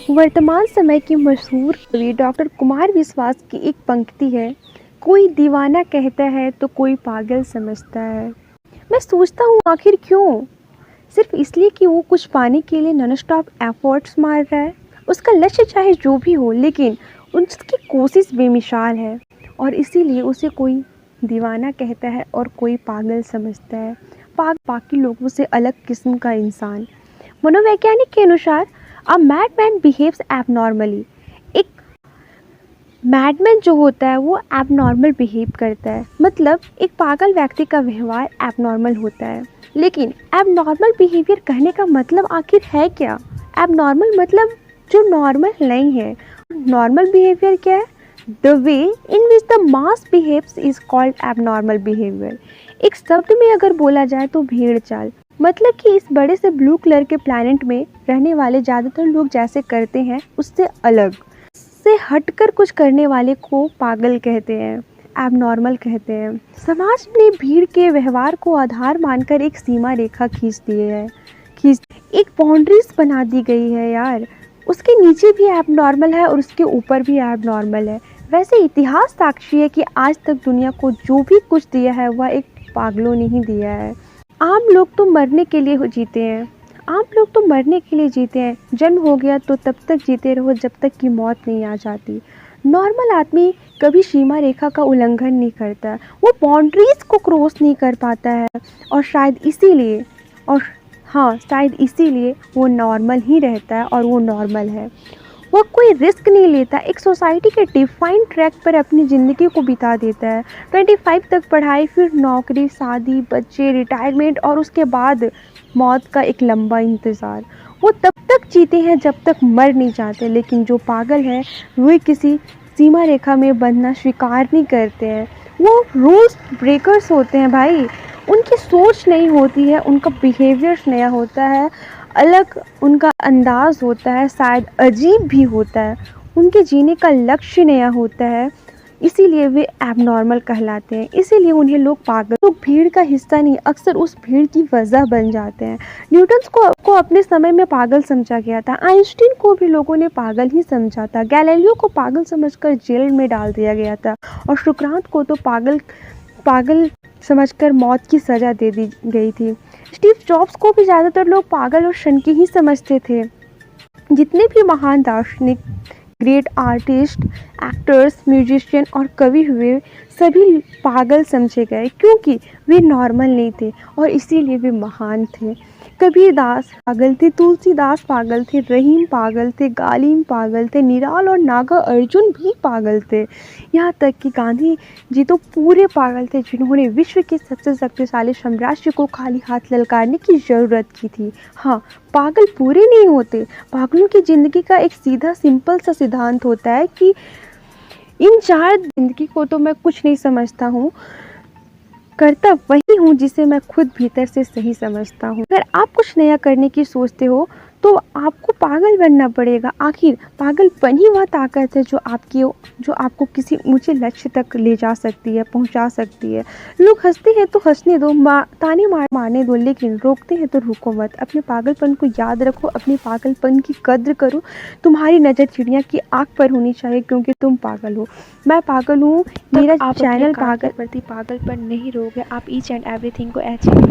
वर्तमान समय की मशहूर कवि डॉक्टर कुमार विश्वास की एक पंक्ति है, कोई दीवाना कहता है तो कोई पागल समझता है। मैं सोचता हूँ आखिर क्यों? सिर्फ इसलिए कि वो कुछ पाने के लिए नॉन स्टॉप एफर्ट्स मार रहा है। उसका लक्ष्य चाहे जो भी हो, लेकिन उसकी कोशिश बेमिसाल है और इसीलिए उसे कोई दीवाना कहता है और कोई पागल समझता है। बाकी लोगों से अलग किस्म का इंसान। मनोवैज्ञानिक के अनुसार अ मैडमैन बिहेव्स एबनॉर्मली। एक मैडमैन जो होता है वो एबनॉर्मल बिहेव करता है, मतलब एक पागल व्यक्ति का व्यवहार एबनॉर्मल होता है। लेकिन एबनॉर्मल बिहेवियर कहने का मतलब आखिर है क्या? एबनॉर्मल मतलब जो नॉर्मल नहीं है। नॉर्मल बिहेवियर क्या है? The way in which the mass behaves is called abnormal behaviour. एक शब्द में अगर बोला जाए तो भेड़ चाल, मतलब कि इस बड़े से ब्लू कलर के प्लैनेट में रहने वाले ज़्यादातर लोग जैसे करते हैं उससे अलग से हटकर कुछ करने वाले को पागल कहते हैं, एबनॉर्मल कहते हैं। समाज ने भीड़ के व्यवहार को आधार मानकर एक सीमा रेखा एक बाउंड्रीज बना दी गई है यार। उसके नीचे भी एबनॉर्मल है और उसके ऊपर भी एबनॉर्मल है। वैसे इतिहास साक्षी है कि आज तक दुनिया को जो भी कुछ दिया है वह एक पागलों ने ही दिया है। आम लोग तो मरने के लिए जीते हैं। जन्म हो गया तो तब तक जीते रहो जब तक कि मौत नहीं आ जाती। नॉर्मल आदमी कभी सीमा रेखा का उल्लंघन नहीं करता, वो बाउंड्रीज को क्रॉस नहीं कर पाता है और शायद इसीलिए वो नॉर्मल ही रहता है और वो नॉर्मल है। वो कोई रिस्क नहीं लेता, एक सोसाइटी के डिफाइंड ट्रैक पर अपनी ज़िंदगी को बिता देता है। 25 तक पढ़ाई, फिर नौकरी, शादी, बच्चे, रिटायरमेंट और उसके बाद मौत का एक लंबा इंतज़ार। वो तब तक जीते हैं जब तक मर नहीं जाते। लेकिन जो पागल है वे किसी सीमा रेखा में बंधना स्वीकार नहीं करते हैं। वो रूल्स ब्रेकर्स होते हैं भाई। उनकी सोच नहीं होती है, उनका बिहेवियर नया होता है, अलग उनका अंदाज़ होता है, शायद अजीब भी होता है। उनके जीने का लक्ष्य नया होता है, इसीलिए वे एबनॉर्मल कहलाते हैं। इसीलिए उन्हें लोग पागल, लोग भीड़ का हिस्सा नहीं, अक्सर उस भीड़ की वजह बन जाते हैं। न्यूटन को अपने समय में पागल समझा गया था। आइंस्टीन को भी लोगों ने पागल ही समझा था। गैलीलियो को पागल समझकर जेल में डाल दिया गया था और सुकरात को तो पागल समझकर मौत की सज़ा दे दी गई थी। स्टीव जॉब्स को भी ज़्यादातर लोग पागल और शनकी ही समझते थे। जितने भी महान दार्शनिक, ग्रेट आर्टिस्ट, एक्टर्स, म्यूजिशियन और कवि हुए, सभी पागल समझे गए क्योंकि वे नॉर्मल नहीं थे और इसीलिए वे महान थे। कबीर दास पागल थे, तुलसीदास पागल थे, रहीम पागल थे, गालिब पागल थे, निराल और नागा अर्जुन भी पागल थे। यहाँ तक कि गांधी जी तो पूरे पागल थे, जिन्होंने विश्व के सबसे शक्तिशाली साम्राज्य को खाली हाथ ललकारने की ज़रूरत की थी। हाँ, पागल पूरे नहीं होते। पागलों की ज़िंदगी का एक सीधा सिंपल सा सिद्धांत होता है कि इन चार जिंदगी को तो मैं कुछ नहीं समझता हूँ, करता वही हूँ जिसे मैं खुद भीतर से सही समझता हूँ। अगर आप कुछ नया करने की सोचते हो तो आपको पागल बनना पड़ेगा। आखिर पागलपन ही वह ताकत है जो आपको किसी ऊंचे लक्ष्य तक ले जा सकती है, पहुंचा सकती है। लोग हंसते हैं तो हंसने दो, ताने मारने दो, लेकिन रोकते हैं तो रुको मत। अपने पागलपन को याद रखो, अपने पागलपन की कद्र करो। तुम्हारी नज़र चिड़िया की आँख पर होनी चाहिए क्योंकि तुम पागल हो। मैं पागल हूँ, मेरा चैनल पागल प्रति पागलपन नहीं रोगे, आप ईच एंड एवरीथिंग को अचीव